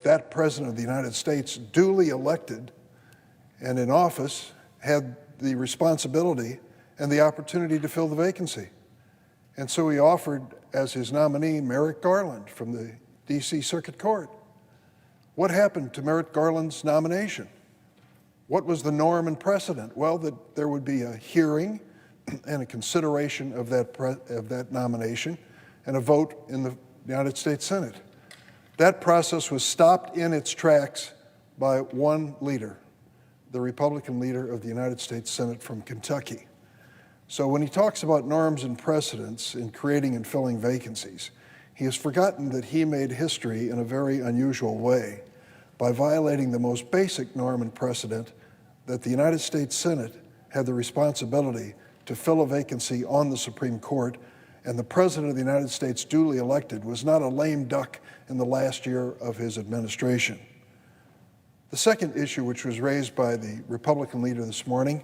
that President of the United States, duly elected and in office, had the responsibility and the opportunity to fill the vacancy. And so he offered as his nominee Merrick Garland from the D.C. Circuit Court. What happened to Merrick Garland's nomination? What was the norm and precedent? Well, that there would be a hearing and a consideration of that nomination and a vote in the United States Senate. That process was stopped in its tracks by one leader, the Republican leader of the United States Senate from Kentucky. So when he talks about norms and precedents in creating and filling vacancies, he has forgotten that he made history in a very unusual way by violating the most basic norm and precedent that the United States Senate had the responsibility to fill a vacancy on the Supreme Court, and the President of the United States, duly elected, was not a lame duck in the last year of his administration. The second issue, which was raised by the Republican leader this morning,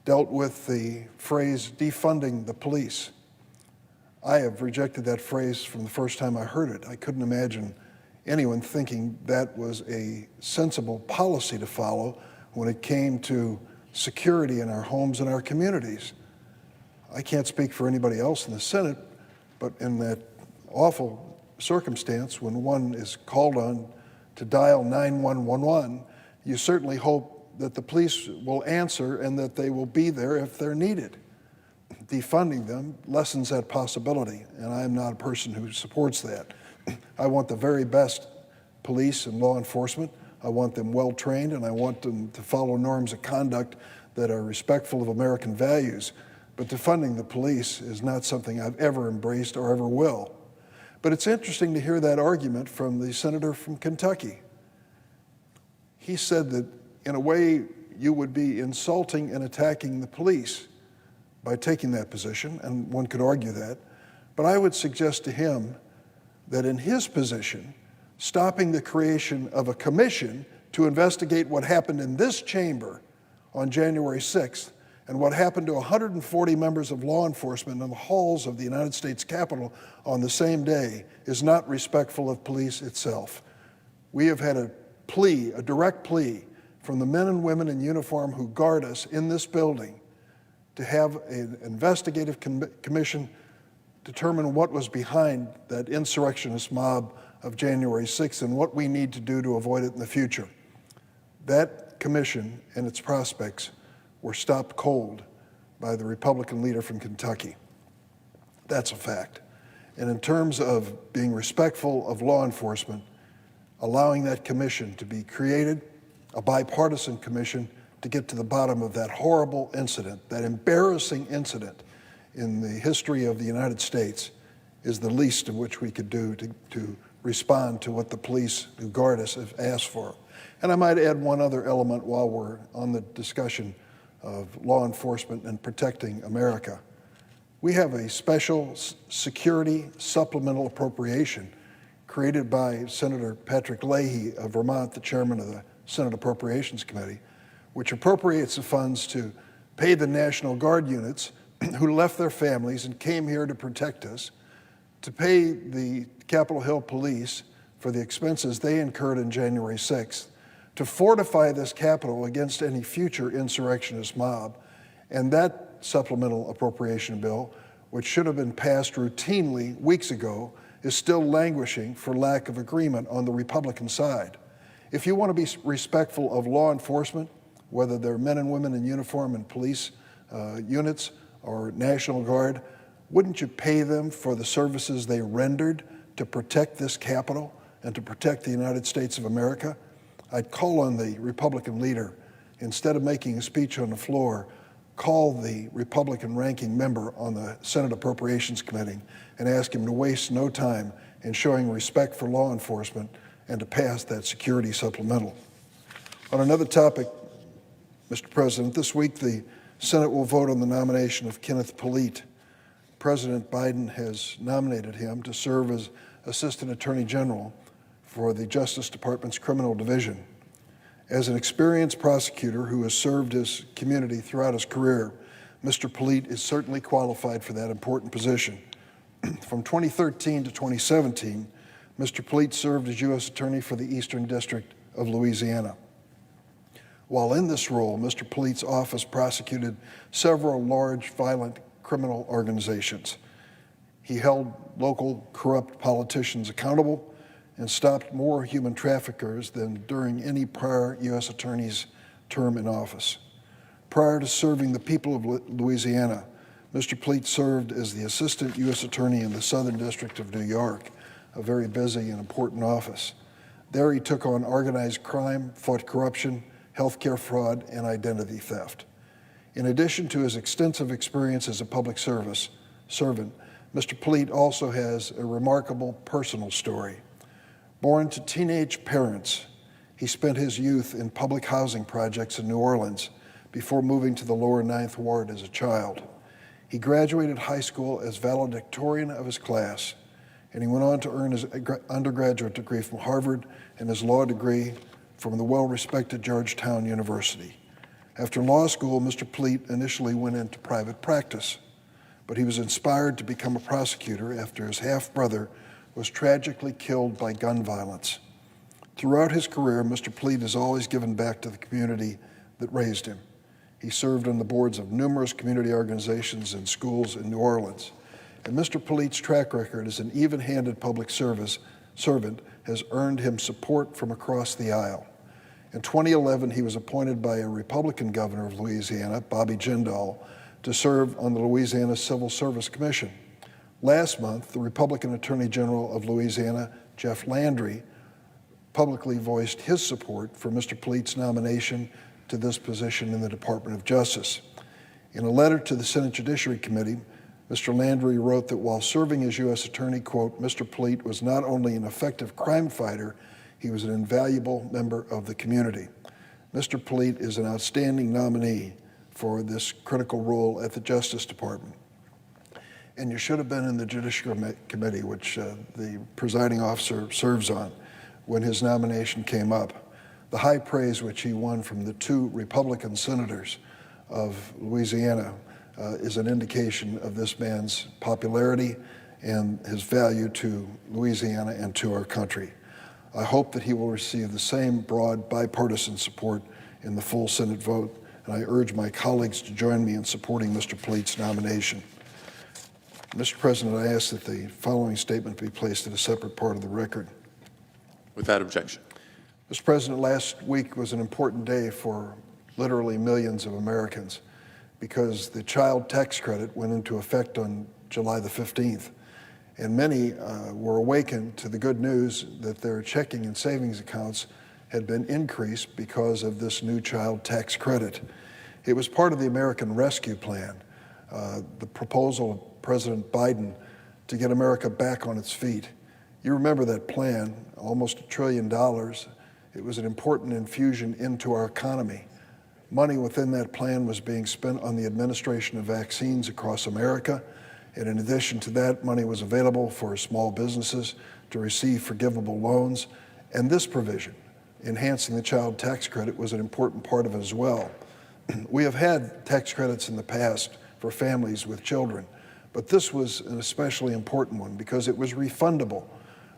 dealt with the phrase defunding the police. I have rejected that phrase from the first time I heard it. I couldn't imagine anyone thinking that was a sensible policy to follow when it came to security in our homes and our communities. I can't speak for anybody else in the Senate, but in that awful circumstance when one is called on to dial 9111, you certainly hope that the police will answer and that they will be there if they're needed. Defunding them lessens that possibility, and I am not a person who supports that. I want the very best police and law enforcement. I want them well trained, and I want them to follow norms of conduct that are respectful of American values. But defunding the police is not something I've ever embraced or ever will. But it's interesting to hear that argument from the senator from Kentucky. He said that in a way you would be insulting and attacking the police by taking that position, and one could argue that. But I would suggest to him that in his position, stopping the creation of a commission to investigate what happened in this chamber on January 6th and what happened to 140 members of law enforcement in the halls of the United States Capitol on the same day is not respectful of police itself. We have had a direct plea from the men and women in uniform who guard us in this building to have an investigative commission determine what was behind that insurrectionist mob of January 6th and what we need to do to avoid it in the future. That commission and its prospects were stopped cold by the Republican leader from Kentucky. That's a fact. And in terms of being respectful of law enforcement, allowing that commission to be created, a bipartisan commission, to get to the bottom of that horrible incident, that embarrassing incident in the history of the United States, is the least of which we could do to respond to what the police who guard us have asked for. And I might add one other element while we're on the discussion of law enforcement and protecting America. We have a special security supplemental appropriation created by Senator Patrick Leahy of Vermont, the chairman of the Senate Appropriations Committee, which appropriates the funds to pay the National Guard units who left their families and came here to protect us, to pay the Capitol Hill Police for the expenses they incurred on January 6th, to fortify this Capitol against any future insurrectionist mob. And that supplemental appropriation bill, which should have been passed routinely weeks ago, is still languishing for lack of agreement on the Republican side. If you want to be respectful of law enforcement, whether they're men and women in uniform and police units or National Guard, wouldn't you pay them for the services they rendered to protect this Capitol and to protect the United States of America? I'd call on the Republican leader, instead of making a speech on the floor, call the Republican ranking member on the Senate Appropriations Committee and ask him to waste no time in showing respect for law enforcement and to pass that security supplemental. On another topic, Mr. President, this week the Senate will vote on the nomination of Kenneth Polite. President Biden has nominated him to serve as Assistant Attorney General for the Justice Department's Criminal Division. As an experienced prosecutor who has served his community throughout his career, Mr. Polite is certainly qualified for that important position. From 2013 to 2017, Mr. Polite served as U.S. Attorney for the Eastern District of Louisiana. While in this role, Mr. Polite's office prosecuted several large violent criminal organizations. He held local corrupt politicians accountable and stopped more human traffickers than during any prior U.S. Attorney's term in office. Prior to serving the people of Louisiana, Mr. Polite served as the Assistant U.S. Attorney in the Southern District of New York, a very busy and important office. There he took on organized crime, fought corruption, healthcare fraud, and identity theft. In addition to his extensive experience as a public servant, Mr. Polite also has a remarkable personal story. Born to teenage parents, he spent his youth in public housing projects in New Orleans before moving to the lower Ninth Ward as a child. He graduated high school as valedictorian of his class, and he went on to earn his undergraduate degree from Harvard and his law degree from the well-respected Georgetown University. After law school, Mr. Polite initially went into private practice, but he was inspired to become a prosecutor after his half-brother was tragically killed by gun violence. Throughout his career, Mr. Polite has always given back to the community that raised him. He served on the boards of numerous community organizations and schools in New Orleans. And Mr. Polite's track record as an even-handed public servant has earned him support from across the aisle. In 2011, he was appointed by a Republican governor of Louisiana, Bobby Jindal, to serve on the Louisiana Civil Service Commission. Last month, the Republican Attorney General of Louisiana, Jeff Landry, publicly voiced his support for Mr. Polite's nomination to this position in the Department of Justice. In a letter to the Senate Judiciary Committee, Mr. Landry wrote that while serving as U.S. Attorney, quote, Mr. Polite was not only an effective crime fighter, he was an invaluable member of the community. Mr. Polite is an outstanding nominee for this critical role at the Justice Department. And you should have been in the Judiciary Committee, which the presiding officer serves on, when his nomination came up. The high praise which he won from the two Republican senators of Louisiana is an indication of this man's popularity and his value to Louisiana and to our country. I hope that he will receive the same broad bipartisan support in the full Senate vote, and I urge my colleagues to join me in supporting Mr. Polite's nomination. Mr. President, I ask that the following statement be placed in a separate part of the record. Without objection. Mr. President, last week was an important day for literally millions of Americans because the child tax credit went into effect on July the 15th. And many were awakened to the good news that their checking and savings accounts had been increased because of this new child tax credit. It was part of the American Rescue Plan, the proposal of President Biden to get America back on its feet. You remember that plan, almost $1 trillion. It was an important infusion into our economy. Money within that plan was being spent on the administration of vaccines across America. And in addition to that, money was available for small businesses to receive forgivable loans. And this provision, enhancing the child tax credit, was an important part of it as well. We have had tax credits in the past for families with children, but this was an especially important one because it was refundable,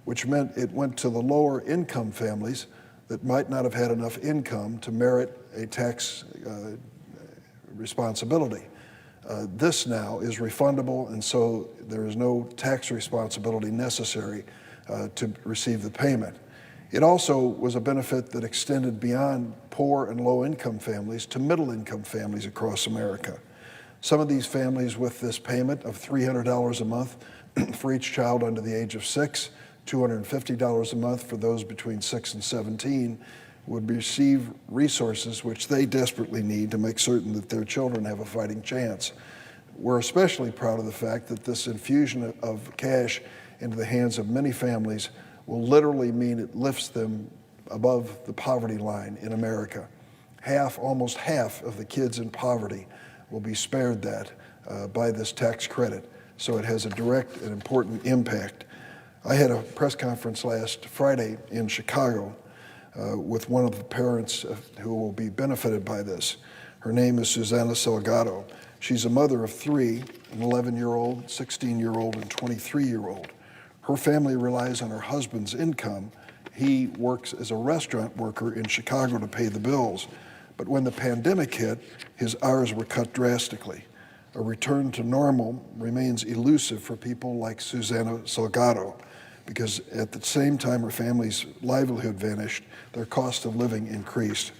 which meant it went to the lower income families that might not have had enough income to merit a tax responsibility. This now is refundable, and so there is no tax responsibility necessary to receive the payment. It also was a benefit that extended beyond poor and low-income families to middle-income families across America. Some of these families with this payment of $300 a month for each child under the age of 6, $250 a month for those between 6 and 17, would receive resources which they desperately need to make certain that their children have a fighting chance. We're especially proud of the fact that this infusion of cash into the hands of many families will literally mean it lifts them above the poverty line in America. Almost half of the kids in poverty will be spared that by this tax credit. So it has a direct and important impact. I had a press conference last Friday in Chicago with one of the parents who will be benefited by this. Her name is Susanna Salgado. She's a mother of 3, an 11-year-old, 16-year-old, and 23-year-old. Her family relies on her husband's income. He works as a restaurant worker in Chicago to pay the bills. But when the pandemic hit, his hours were cut drastically. A return to normal remains elusive for people like Susana Salgado, because at the same time her family's livelihood vanished, their cost of living increased.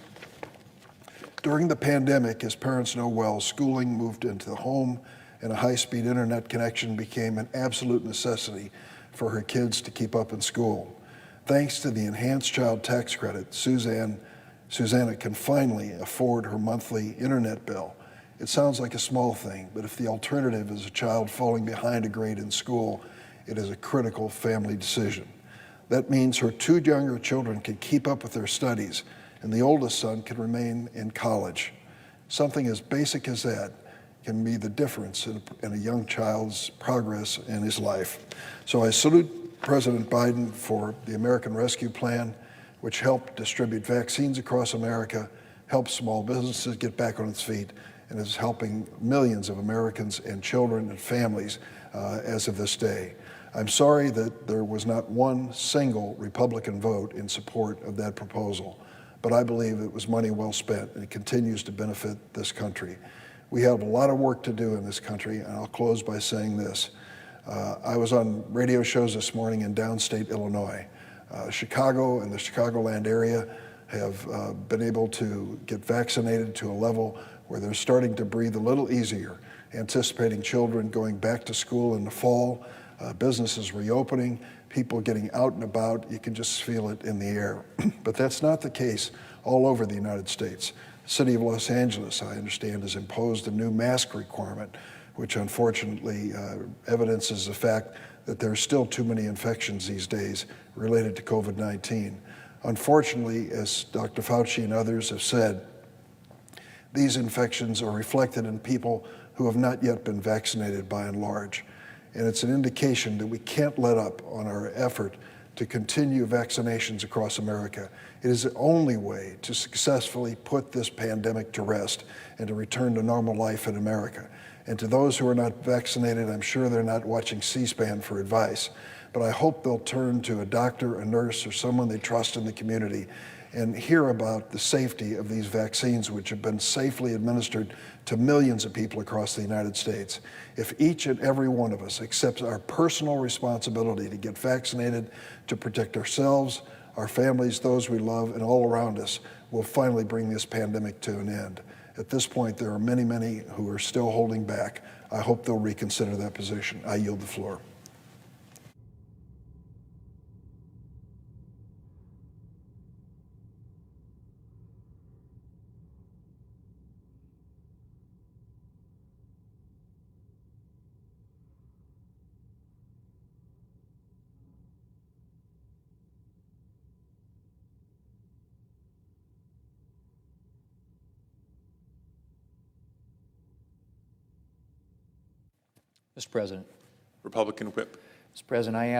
During the pandemic, as parents know well, schooling moved into the home, and a high-speed internet connection became an absolute necessity for her kids to keep up in school. Thanks to the enhanced child tax credit, Susanna can finally afford her monthly internet bill. It sounds like a small thing, but if the alternative is a child falling behind a grade in school, it is a critical family decision. That means her two younger children can keep up with their studies, and the oldest son can remain in college. Something as basic as that can be the difference in a young child's progress in his life. So I salute President Biden for the American Rescue Plan, which helped distribute vaccines across America, helped small businesses get back on its feet, and is helping millions of Americans and children and families as of this day. I'm sorry that there was not one single Republican vote in support of that proposal, but I believe it was money well spent, and it continues to benefit this country. We have a lot of work to do in this country, and I'll close by saying this. I was on radio shows this morning in downstate Illinois. Chicago and the Chicagoland area have been able to get vaccinated to a level where they're starting to breathe a little easier, anticipating children going back to school in the fall, businesses reopening, people getting out and about. You can just feel it in the air. But that's not the case all over the United States. The city of Los Angeles, I understand, has imposed a new mask requirement, which unfortunately evidences the fact that there are still too many infections these days related to COVID-19. Unfortunately, as Dr. Fauci and others have said, these infections are reflected in people who have not yet been vaccinated by and large. And it's an indication that we can't let up on our effort to continue vaccinations across America. It is the only way to successfully put this pandemic to rest and to return to normal life in America. And to those who are not vaccinated, I'm sure they're not watching C-SPAN for advice, but I hope they'll turn to a doctor, a nurse, or someone they trust in the community and hear about the safety of these vaccines, which have been safely administered to millions of people across the United States. If each and every one of us accepts our personal responsibility to get vaccinated, to protect ourselves, our families, those we love, and all around us, we'll finally bring this pandemic to an end. At this point, there are many, many who are still holding back. I hope they'll reconsider that position. I yield the floor. Mr. President. Republican Whip. Mr. President, I